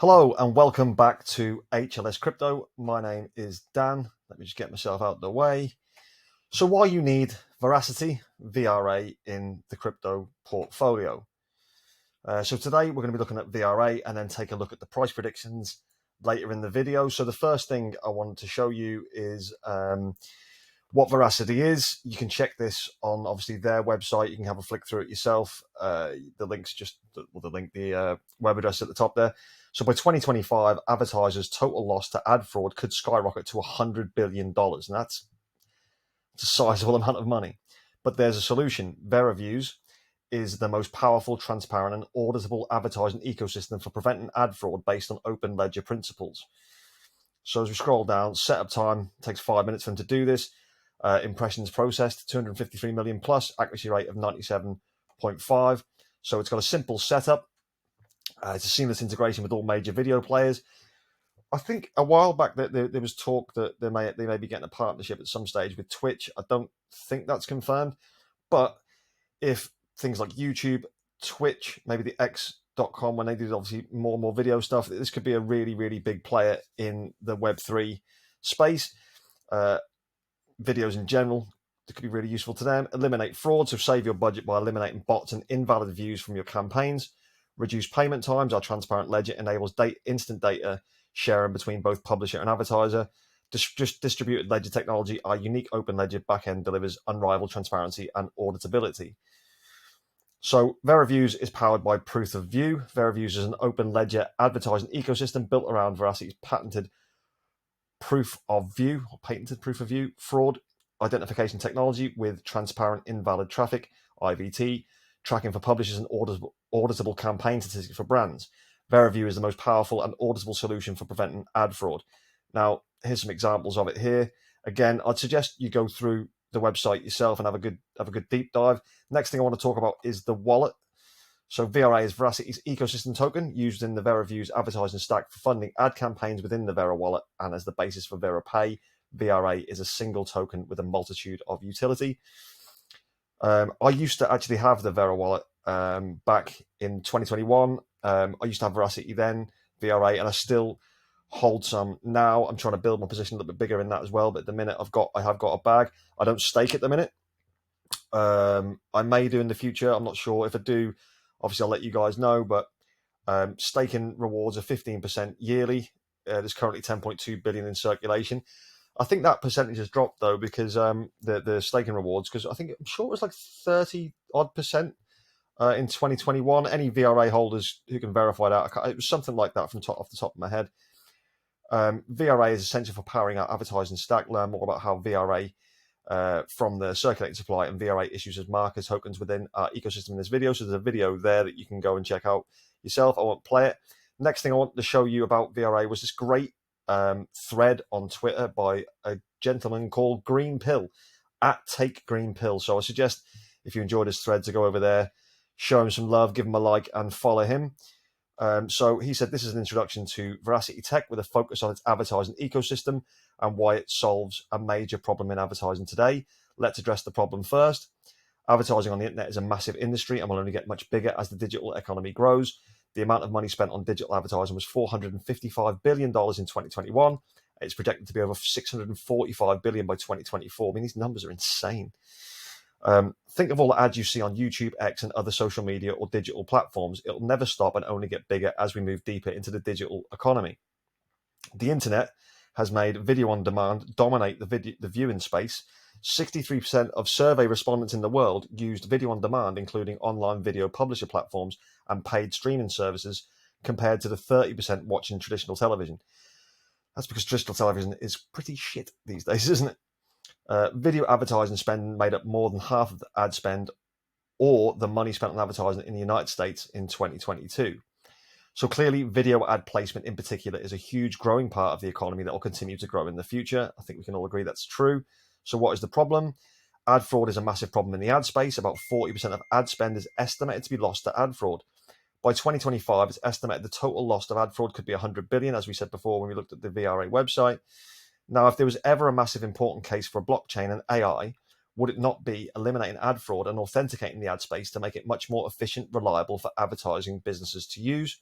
Hello and welcome back to HLS Crypto. My name is Dan. Let me just get myself out of the way. So why you need Verasity VRA in the crypto portfolio. So today we're going to be looking at VRA and then take a look at the price predictions later in the video. So the first thing I wanted to show you is what Verasity is. You can check this on obviously their website. You can have a flick through it yourself. The web address at the top there. So by 2025, advertisers' total loss to ad fraud could skyrocket to $100 billion. And that's a sizable amount of money. But there's a solution. VeraViews is the most powerful, transparent, and auditable advertising ecosystem for preventing ad fraud based on open ledger principles. So as we scroll down, setup time takes 5 minutes for them to do this. Impressions processed, 253 million plus, accuracy rate of 97.5. So it's got a simple setup. It's a seamless integration with all major video players. I think a while back that there was talk that they may be getting a partnership at some stage with Twitch. I don't think that's confirmed, but if things like YouTube, Twitch, maybe the X.com, when they do obviously more and more video stuff, this could be a really, really big player in the Web3 space. Videos in general, that could be really useful to them. Eliminate fraud, so save your budget by eliminating bots and invalid views from your campaigns. Reduce payment times. Our transparent ledger enables instant data sharing between both publisher and advertiser. Distributed ledger technology, our unique open ledger backend delivers unrivaled transparency and auditability. So VeraViews is powered by Proof of View. VeraViews is an open ledger advertising ecosystem built around Veracity's patented Proof of View or patented Proof of View fraud identification technology with transparent invalid traffic, IVT, tracking for publishers and auditable campaign statistics for brands. VeraView is the most powerful and auditable solution for preventing ad fraud. Now, here's some examples of it here. Again, I'd suggest you go through the website yourself and have a good deep dive. Next thing I want to talk about is the wallet. So VRA is Veracity's ecosystem token used in the VeraViews advertising stack for funding ad campaigns within the Vera wallet and as the basis for VeraPay. VRA is a single token with a multitude of utility. I used to actually have the Vera wallet back in 2021. I used to have Veracity then, VRA, and I still hold some now. I'm trying to build my position a little bit bigger in that as well. But at the minute, I have got a bag. I don't stake at the minute. I may do in the future. I'm not sure. If I do, obviously I'll let you guys know. But staking rewards are 15% yearly. There's currently 10.2 billion in circulation. I think that percentage has dropped though because the staking rewards, because I'm sure it was like 30 odd percent in 2021. Any VRA holders who can verify that, it was something like that off the top of my head. VRA is essential for powering our advertising stack. Learn more about how VRA from the circulating supply and VRA issues as markers tokens within our ecosystem in this video. So there's a video there that you can go and check out yourself. I won't play it. Next thing I want to show you about VRA was this great thread on Twitter by a gentleman called Green Pill at Take Green Pill. So I suggest if you enjoyed his thread to go over there, show him some love, give him a like, and follow him. So he said this is an introduction to Veracity Tech with a focus on its advertising ecosystem and why it solves a major problem in advertising today. Let's address the problem first. Advertising on the internet is a massive industry and will only get much bigger as the digital economy grows. The amount of money spent on digital advertising was $455 billion in 2021. It's projected to be over $645 billion by 2024. I mean, these numbers are insane. Think of all the ads you see on YouTube, X, and other social media or digital platforms. It'll never stop and only get bigger as we move deeper into the digital economy. The internet has made video on demand dominate the viewing space. 63% of survey respondents in the world used video on demand, including online video publisher platforms and paid streaming services, compared to the 30% watching traditional television. That's because traditional television is pretty shit these days, isn't it? Video advertising spend made up more than half of the ad spend or the money spent on advertising in the United States in 2022. So clearly, video ad placement in particular is a huge growing part of the economy that will continue to grow in the future. I think we can all agree that's true. So what is the problem? Ad fraud is a massive problem in the ad space. About 40% of ad spend is estimated to be lost to ad fraud. By 2025, it's estimated the total loss of ad fraud could be 100 billion, as we said before when we looked at the VRA website. Now, if there was ever a massive important case for a blockchain and AI, would it not be eliminating ad fraud and authenticating the ad space to make it much more efficient, reliable for advertising businesses to use?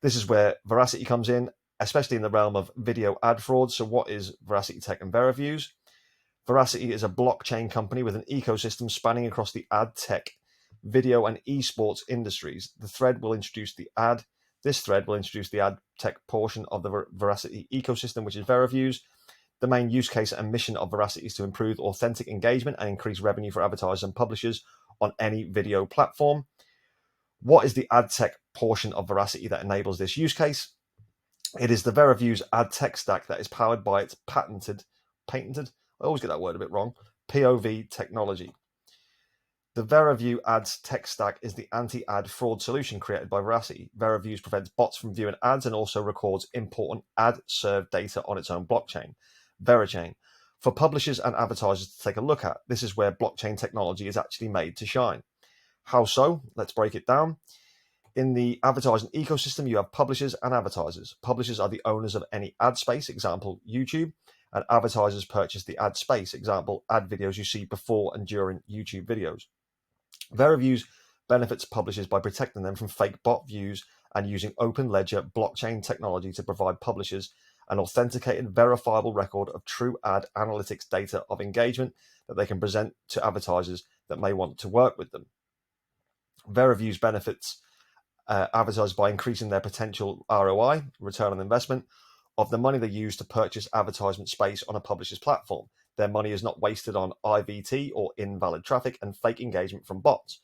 This is where Verasity comes in, especially in the realm of video ad fraud. So what is Verasity Tech and Veraviews? Verasity is a blockchain company with an ecosystem spanning across the ad tech, video, and esports industries. This thread will introduce the ad tech portion of the Verasity ecosystem, which is Veraviews. The main use case and mission of Verasity is to improve authentic engagement and increase revenue for advertisers and publishers on any video platform. What is the ad tech portion of Verasity that enables this use case? It is the Veraviews ad tech stack that is powered by its patented, I always get that word a bit wrong, POV technology. The Veraview ads tech stack is the anti-ad fraud solution created by Verasity. Veraviews prevents bots from viewing ads and also records important ad served data on its own blockchain, Verachain, for publishers and advertisers to take a look at. This is where blockchain technology is actually made to shine. How so? Let's break it down. In the advertising ecosystem, you have publishers and advertisers. Publishers are the owners of any ad space, example, YouTube, and advertisers purchase the ad space, example, ad videos you see before and during YouTube videos. Veraviews benefits publishers by protecting them from fake bot views and using open ledger blockchain technology to provide publishers an authenticated, verifiable record of true ad analytics data of engagement that they can present to advertisers that may want to work with them. Veraviews benefits advertisers by increasing their potential ROI, return on investment, of the money they use to purchase advertisement space on a publisher's platform. Their money is not wasted on IVT or invalid traffic and fake engagement from bots.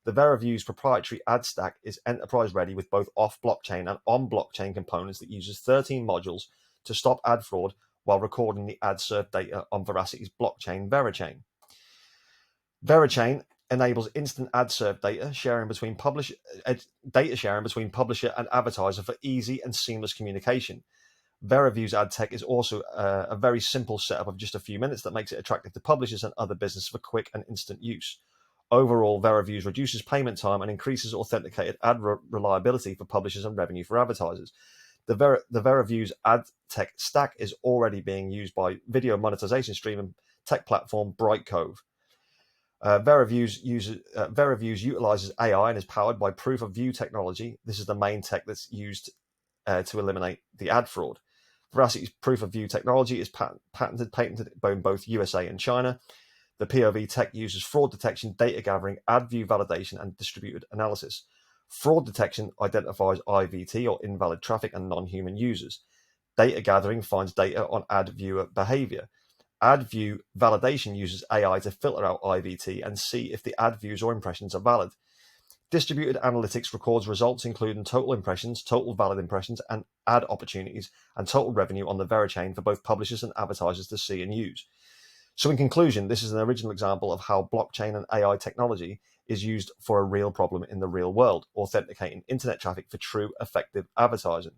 The Veraviews proprietary ad stack is enterprise ready with both off-blockchain and on-blockchain components that uses 13 modules to stop ad fraud while recording the ad served data on Veracity's blockchain Verachain. Verachain enables instant ad served data sharing between publisher and advertiser for easy and seamless communication. Veraviews ad tech is also a very simple setup of just a few minutes that makes it attractive to publishers and other businesses for quick and instant use. Overall, Veraviews reduces payment time and increases authenticated ad reliability for publishers and revenue for advertisers. The Veraviews ad tech stack is already being used by video monetization streaming tech platform Brightcove. Veraviews utilizes AI and is powered by proof of view technology. This is the main tech that's used to eliminate the ad fraud. Veracity's proof of view technology is patented in both USA and China. The POV tech uses fraud detection, data gathering, ad view validation, and distributed analysis. Fraud detection identifies IVT or invalid traffic and non-human users. Data gathering finds data on ad viewer behavior. Ad view validation uses AI to filter out IVT and see if the ad views or impressions are valid. Distributed analytics records results including total impressions, total valid impressions, and ad opportunities, and total revenue on the Verachain for both publishers and advertisers to see and use. So in conclusion, this is an original example of how blockchain and AI technology is used for a real problem in the real world, authenticating internet traffic for true, effective advertising.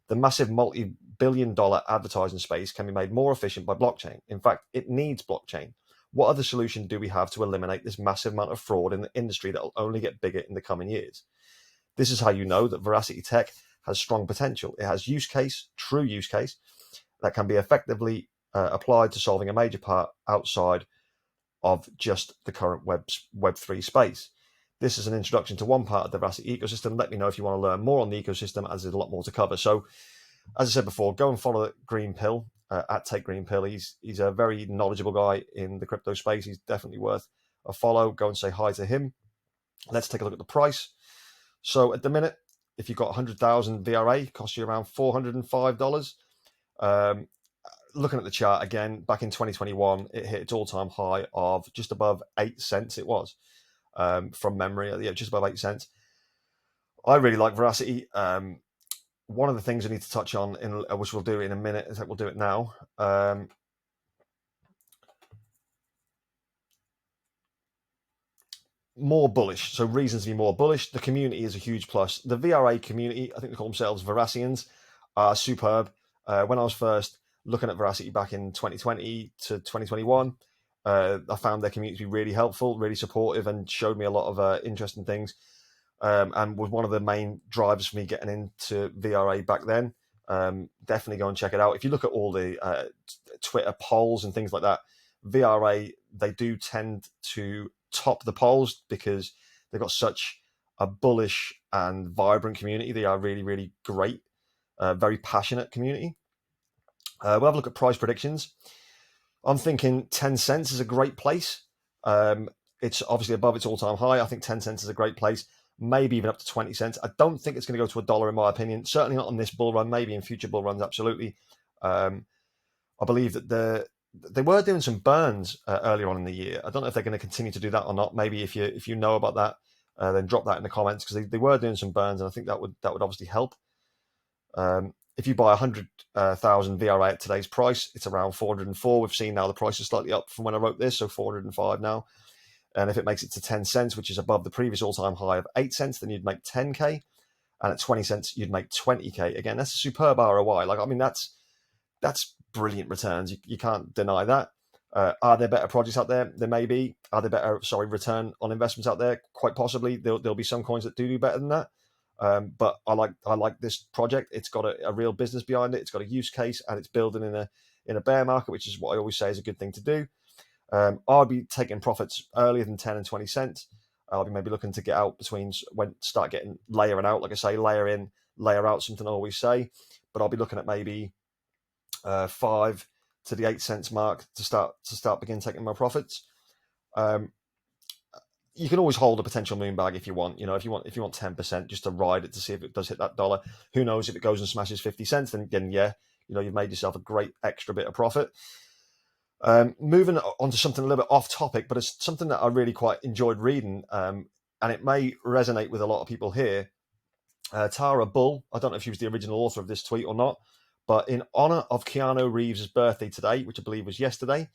The massive multi-billion-dollar advertising space can be made more efficient by blockchain. In fact, it needs blockchain. What other solution do we have to eliminate this massive amount of fraud in the industry that will only get bigger in the coming years? This is how you know that Verasity Tech has strong potential. It has true use case, that can be effectively applied to solving a major part outside of just the current Web3 space. This is an introduction to one part of the Verasity ecosystem. Let me know if you want to learn more on the ecosystem, as there's a lot more to cover. So, as I said before, go and follow Green Pill at Take Green Pill. He's a very knowledgeable guy in the crypto space. He's definitely worth a follow. Go and say hi to him. Let's take a look at the price. So, at the minute, if you've got 100,000 VRA, it costs you around $405. Looking at the chart again, back in 2021, it hit its all-time high of just above 8 cents. It was from memory, just above 8 cents. I really like Verasity. One of the things I need to touch on, which we'll do in a minute, is that we'll do it now. More bullish. So reasons to be more bullish. The community is a huge plus. The VRA community, I think they call themselves Verasians, are superb. When I was first looking at Verasity back in 2020 to 2021, I found their community to be really helpful, really supportive, and showed me a lot of interesting things. And was one of the main drivers for me getting into VRA back then. Definitely go and check it out. If you look at all the Twitter polls and things like that, VRA, they do tend to top the polls because they've got such a bullish and vibrant community. They are really, really great, very passionate community. We'll have a look at price predictions. I'm thinking 10 cents is a great place. It's obviously above its all-time high. I think 10 cents is a great place, maybe even up to 20 cents. I don't think it's going to go to $1 in my opinion. Certainly not on this bull run, maybe in future bull runs, absolutely. I believe that they were doing some burns earlier on in the year. I don't know if they're going to continue to do that or not. Maybe if you know about that, then drop that in the comments, because they were doing some burns, and I think that would obviously help. If you buy 100,000 VRA at today's price, it's around 404. We've seen now the price is slightly up from when I wrote this, so 405 now. And if it makes it to 10 cents, which is above the previous all-time high of 8 cents, then you'd make 10K. And at 20 cents, you'd make 20K. Again, that's a superb ROI. Like, I mean, that's brilliant returns. You can't deny that. Are there better projects out there? There may be. Are there better, return on investments out there? Quite possibly. There'll be some coins that do better than that. But I like this project. It's got a real business behind it. It's got a use case, and it's building in a bear market, which is what I always say is a good thing to do. I'll be taking profits earlier than 10 and 20 cents. I'll be maybe looking to get out start getting layering out, like I say, layer in, layer out, something I always say. But I'll be looking at maybe 5 to the 8 cents mark to start begin taking my profits. You can always hold a potential moon bag if you want. You know, if you want 10% just to ride it to see if it does hit that dollar. Who knows, if it goes and smashes 50 cents, then yeah, you've made yourself a great extra bit of profit. Moving on to something a little bit off topic, but it's something that I really quite enjoyed reading, and it may resonate with a lot of people here. Tara Bull, I don't know if she was the original author of this tweet or not, but in honor of Keanu Reeves' birthday today, which I believe was yesterday,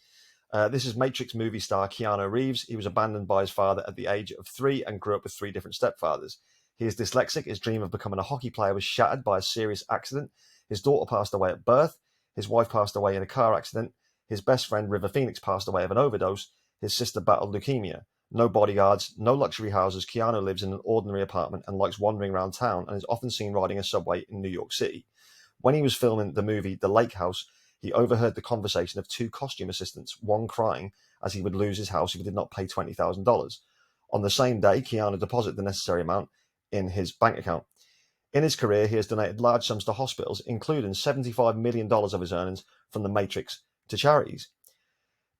this is Matrix movie star Keanu Reeves. He was abandoned by his father at the age of 3 and grew up with 3 different stepfathers. He is dyslexic. His dream of becoming a hockey player was shattered by a serious accident. His daughter passed away at birth. His wife passed away in a car accident. His best friend, River Phoenix, passed away of an overdose. His sister battled leukemia. No bodyguards, no luxury houses. Keanu lives in an ordinary apartment and likes wandering around town, and is often seen riding a subway in New York City. When he was filming the movie The Lake House, he overheard the conversation of 2 costume assistants, one crying as he would lose his house if he did not pay $20,000. On the same day, Keanu deposited the necessary amount in his bank account. In his career, he has donated large sums to hospitals, including $75 million of his earnings from The Matrix to charities.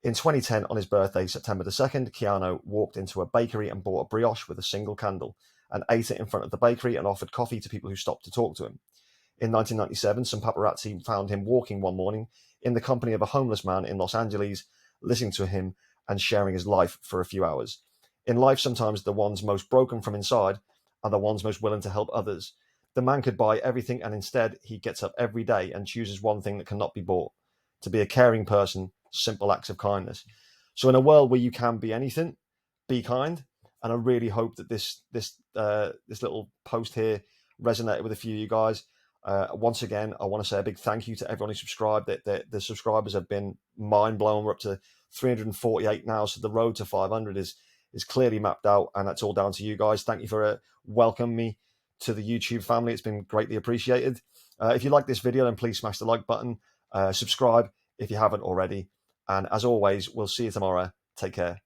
In 2010, on his birthday, September the 2nd, Keanu walked into a bakery and bought a brioche with a single candle, and ate it in front of the bakery and offered coffee to people who stopped to talk to him. In 1997, some paparazzi found him walking one morning in the company of a homeless man in Los Angeles, listening to him and sharing his life for a few hours. In life, sometimes the ones most broken from inside are the ones most willing to help others. The man could buy everything, and instead he gets up every day and chooses one thing that cannot be bought: to be a caring person, simple acts of kindness. So in a world where you can be anything, be kind. And I really hope that this little post here resonated with a few of you guys. Once again, I want to say a big thank you to everyone who subscribed. The subscribers have been mind blowing. We're up to 348 now, so the road to 500 is clearly mapped out, and that's all down to you guys. Thank you for welcoming me to the YouTube family. It's been greatly appreciated. If you like this video, then please smash the like button. Subscribe if you haven't already. And as always, we'll see you tomorrow. Take care.